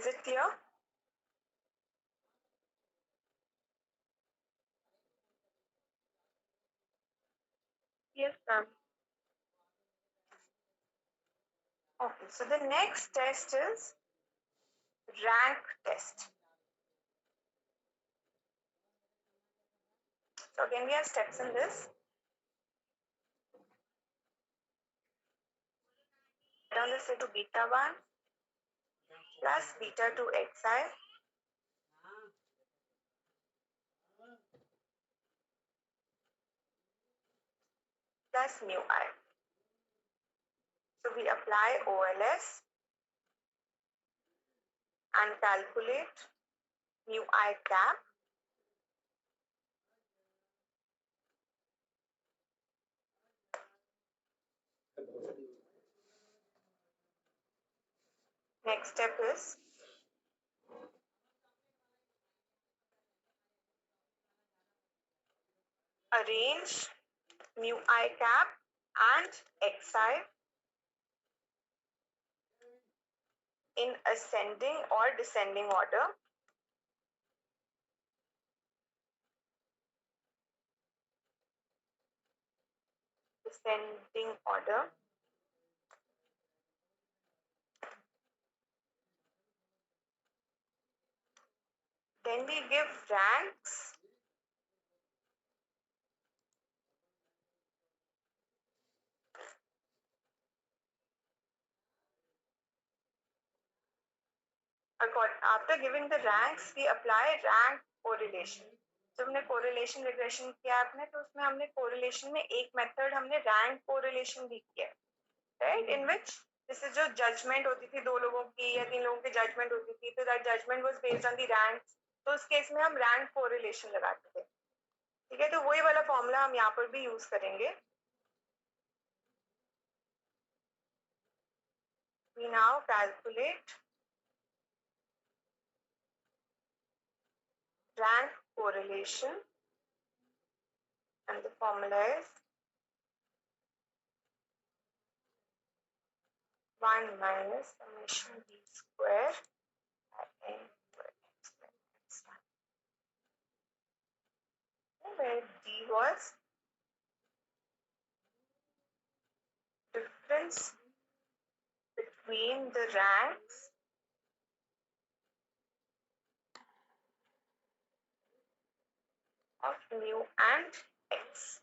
Is it clear? Yes, ma'am. Okay, so the next test is rank test. So again, we have steps in this. Down this to beta 1 plus beta 2 xi plus mu I. So we apply OLS and calculate mu I cap. Next step is arrange mu I cap and xi in ascending or descending order. Descending order. Then we give ranks after giving the ranks, we apply rank correlation. जब हमने correlation regression किया आपने तो उसमें हमने correlation में एक method हमने rank correlation भी किया, right? In which this is जो judgment होती थी दो लोगों की या तीन लोगों की judgment होती थी, तो that judgment was based on the ranks. तो उस केस में हम rank correlation लगाते थे, ठीक है? तो वही वाला फॉर्मूला हम यहाँ पर भी यूज करेंगे. We now calculate rank correlation and the formula is 1 minus summation b square by n square x square x1, where d was difference between the ranks of mu and x.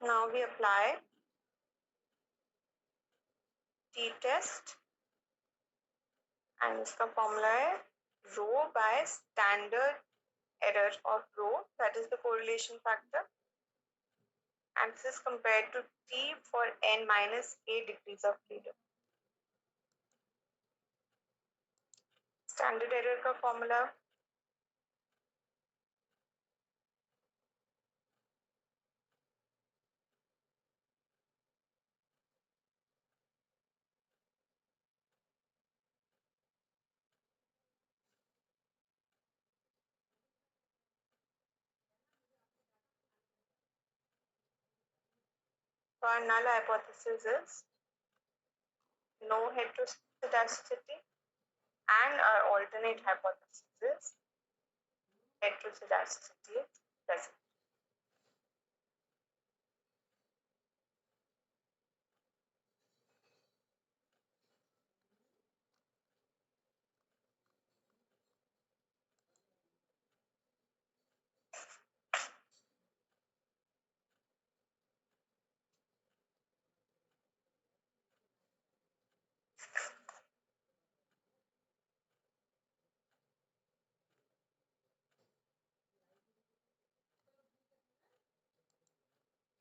Now we apply t-test and इसका formula है rho by standard error of rho, that is the correlation factor, and this is compared to t for n minus k degrees of freedom. Standard error का formula for our null hypothesis is no heteroscedasticity, and our alternate hypothesis is heteroscedasticity is present.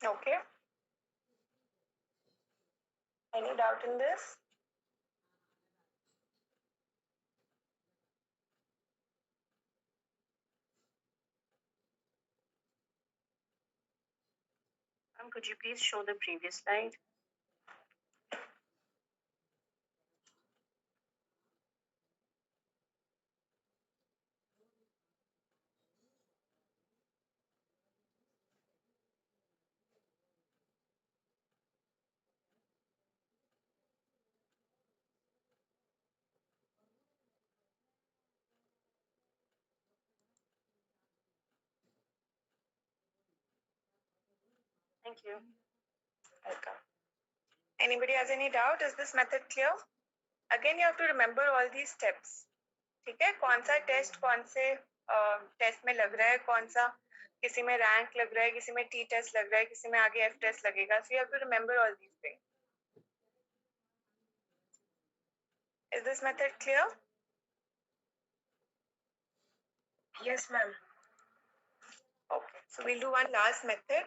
Okay. Any doubt in this? Could you please show the previous slide? Thank you. Welcome. Anybody has any doubt? Is this method clear? Again, you have to remember all these steps. ठीक है, कौन सा test कौन से test में लग रहा है, कौन सा किसी में रैंक लग रहा है, किसी में टी टेस्ट लग रहा है, किसी में आगे एफ टेस्ट लगेगा. So you have to remember all these things. Is this method clear? Yes, ma'am. Okay, so we'll do one last method.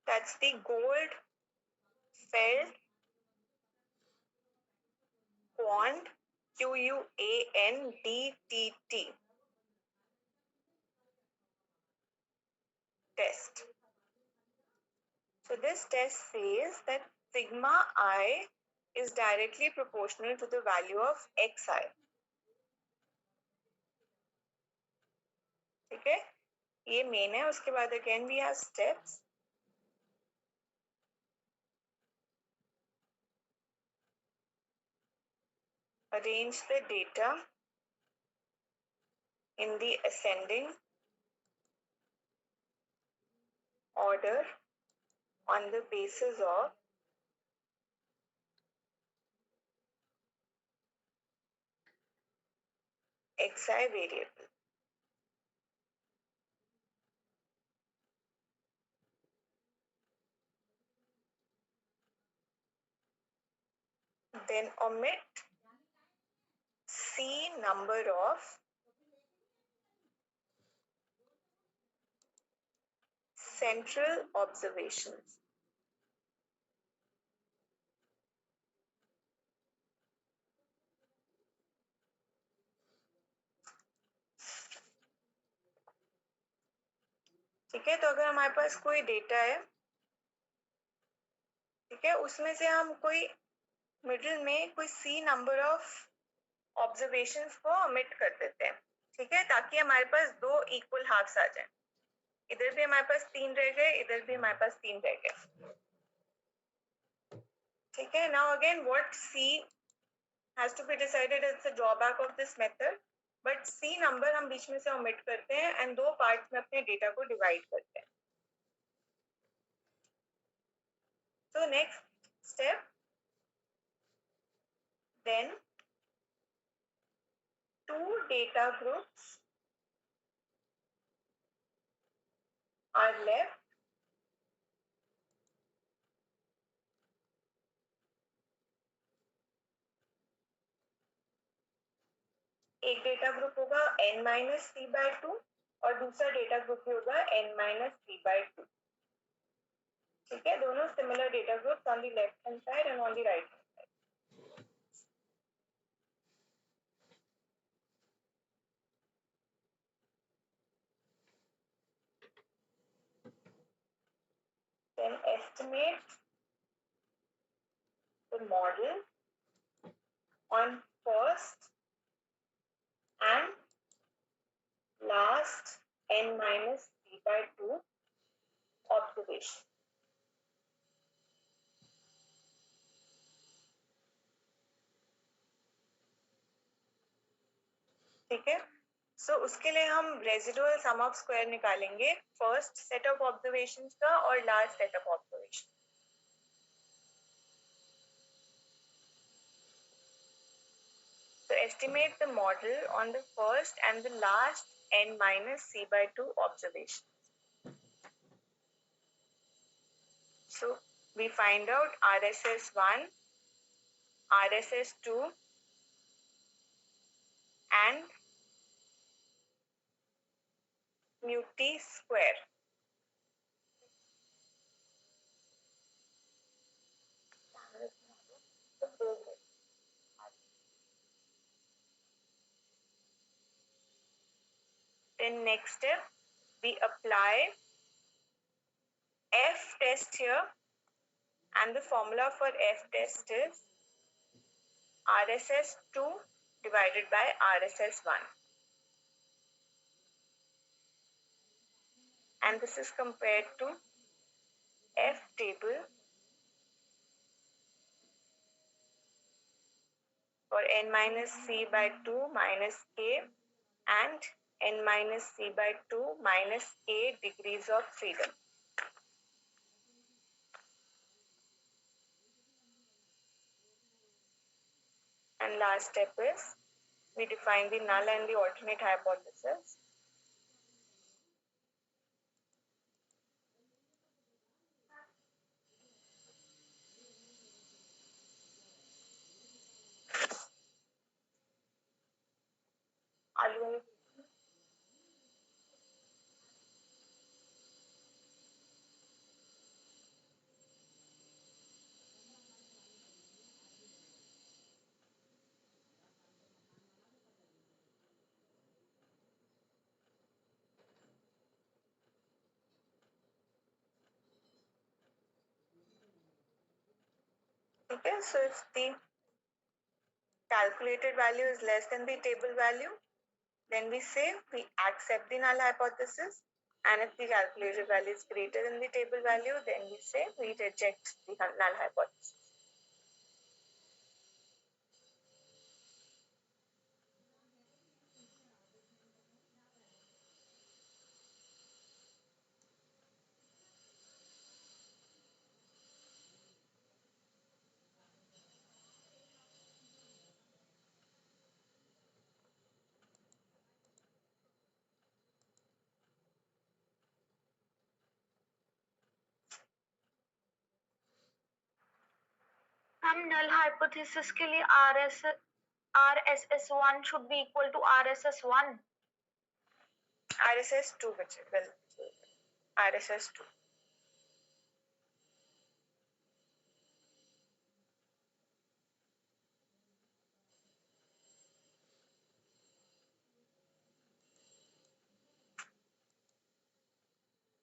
That's the Goldfeld Quant QUANDTT test. So this test says that sigma I is directly proportional to the value of xi. ठीक है, ये main है. उसके बाद again we have steps. Arrange the data in the ascending order on the basis of xi variable. Then omit C number of central observations. ठीक है, तो अगर हमारे पास कोई डेटा है, ठीक है, उसमें से हम कोई मिडिल में कोई सी नंबर ऑफ ऑब्जर्वेशंस को ओमिट कर देते हैं. ठीक है, ताकि हमारे पास दो इक्वल हाफ्स आ जाए. इधर भी हमारे पास 3 रह गए, इधर भी हमारे पास 3 रह गए. ठीक है, now again what C has to be decided. It's a drawback of this method, but C number हम बीच में से ओमिट करते हैं एंड दो पार्ट्स में अपने डेटा को डिवाइड करते हैं. So next step, then two data groups are left एक डेटा ग्रुप होगा n-3/2 और दूसरा डेटा ग्रुप होगा n-3/2. ठीक है, दोनों similar data groups on the left hand side and on the right hand side. Then estimate the model on first and last n-3/2 observation. ठीक है, सो उसके लिए हम रेजिडुअल सम ऑफ स्क्वायर निकालेंगे फर्स्ट सेट ऑफ ऑब्जर्वेशंस का और last set of observation. So estimate the model on the first and the last n-c/2 observations. So we find out RSS1, RSS2 and mu-t square. Then next step, we apply F test here, and the formula for F test is RSS2 divided by RSS1. And this is compared to F table for n minus c by 2 minus k and n minus c by 2 minus k degrees of freedom. And last step is we define the null and the alternate hypothesis. Okay, so if the calculated value is less than the table value, then we say we accept the null hypothesis, and if the calculated value is greater than the table value, then we say we reject the null hypothesis. हम null hypothesis के लिए RSS1 should be equal to RSS1. RSS2 बचे, well, RSS2.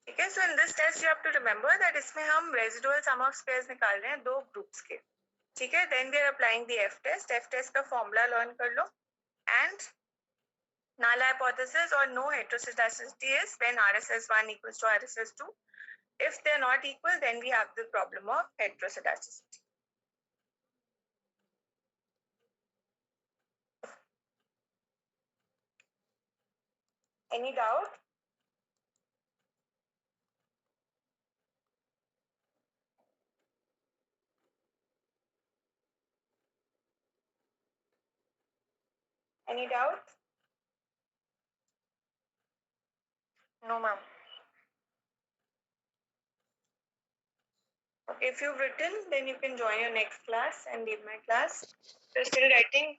Okay, so in this test you have to remember that इसमें हम residual sum of squares निकाल रहे हैं दो groups के. ठीक है, then we are applying the F test. F test का formula learn कर लो. And null hypothesis or no heteroscedasticity is when RSS1 equals to RSS2. If they are not equal, then we have the problem of heteroscedasticity. Any doubt? Any doubt? No, ma'am. Okay, if you've written, then you can join your next class and leave my class. If you're still writing,